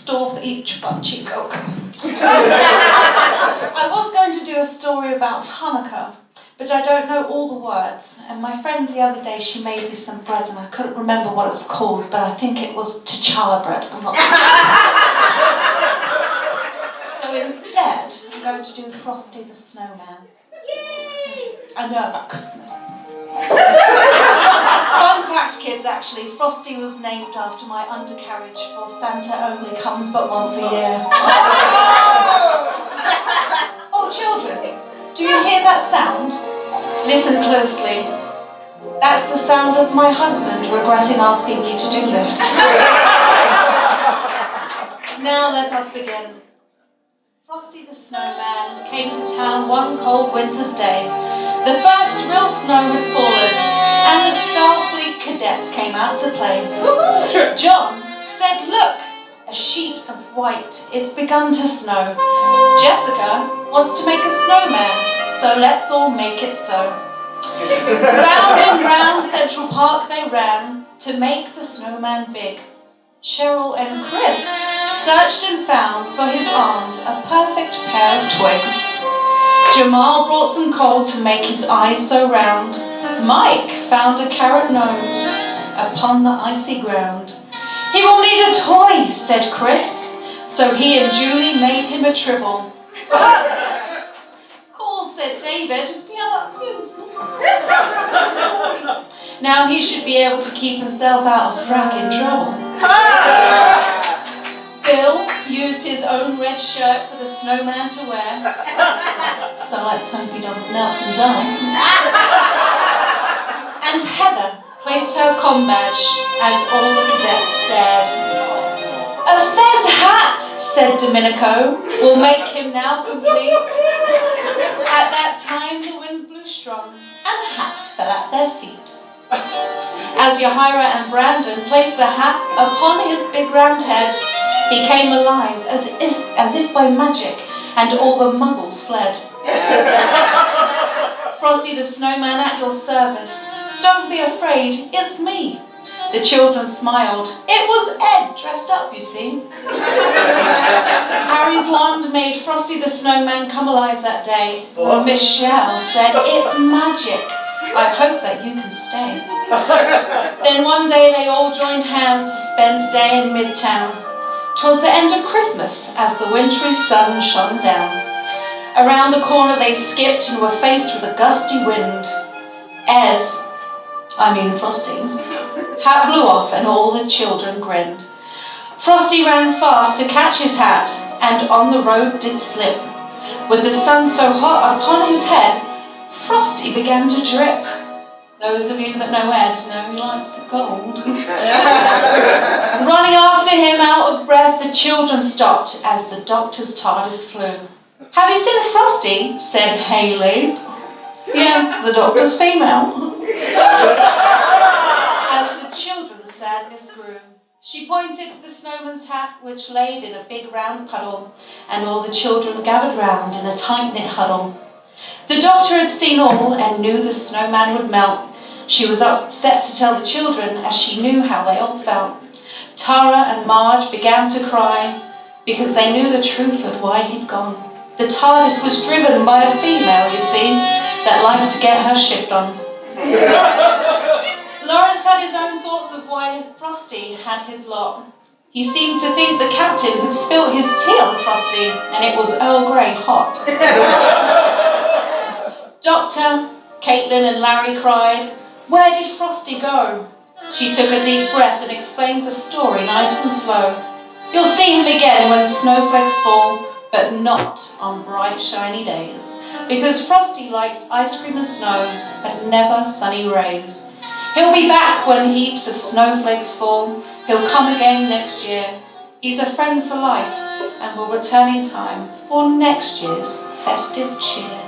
store for each butt cheek. I was going to do a story about Hanukkah, but I don't know all the words. And my friend the other day, she made me some bread, and I couldn't remember what it was called, but I think it was T'Challa bread. I'm not sure. So instead, I'm going to do Frosty the Snowman. Yay! I know about Christmas. Fun fact, kids, actually, Frosty was named after my undercarriage, for Santa only comes but once a year. Oh, children, do you hear that sound? Listen closely. That's the sound of my husband regretting asking me to do this. Now let us begin. Frosty the Snowman came to town one cold winter's day. The first real snow had fallen, and the Starfleet cadets came out to play. John said, "Look, a sheet of white. It's begun to snow. Jessica wants to make a snowman, so let's all make it so." Round and round Central Park they ran to make the snowman big. Cheryl and Chris searched and found for his arms a perfect pair of twigs. Jamal brought some coal to make his eyes so round. Mike found a carrot nose upon the icy ground. "He will need a toy," said Chris, so he and Julie made him a tribble. "Cool," said David. "Yeah, that's you." Now he should be able to keep himself out of fracking trouble. Bill used his own red shirt for the snowman to wear, so let's hope he doesn't melt and die. And Heather placed her comm badge as all the cadets stared. "A fez hat," said Domenico, "will make him now complete." At that time the wind blew strong, and the hat fell at their feet. As Yahira and Brandon placed the hat upon his big round head, he came alive as if by magic, and all the muggles fled. "Frosty the Snowman at your service. Don't be afraid, it's me." The children smiled. It was Ed dressed up, you see. Harry's wand made Frosty the Snowman come alive that day. Michelle said, "It's magic. I hope that you can stay." Then one day they all joined hands to spend a day in Midtown. 'Twas the end of Christmas as the wintry sun shone down. Around the corner they skipped and were faced with a gusty wind. Frosty's hat blew off and all the children grinned. Frosty ran fast to catch his hat and on the road did slip. With the sun so hot upon his head, Frosty began to drip. Those of you that know Ed know he likes the cold. Running after him out of breath, the children stopped as the doctor's TARDIS flew. "Have you seen Frosty?" said Hayley. "Yes, the doctor's female." As the children's sadness grew, she pointed to the snowman's hat, which laid in a big round puddle, and all the children gathered round in a tight-knit huddle. The doctor had seen all and knew the snowman would melt. She was upset to tell the children, as she knew how they all felt. Tara and Marge began to cry because they knew the truth of why he'd gone. The TARDIS was driven by a female, you see, that liked to get her shift on. Lawrence had his own thoughts of why Frosty had his lot. He seemed to think the captain had spilt his tea on Frosty, and it was Earl Grey hot. Doctor, Caitlin and Larry cried, "Where did Frosty go?" She took a deep breath and explained the story nice and slow. "You'll see him again when snowflakes fall, but not on bright shiny days, because Frosty likes ice cream and snow, but never sunny rays. He'll be back when heaps of snowflakes fall. He'll come again next year. He's a friend for life and will return in time for next year's festive cheer."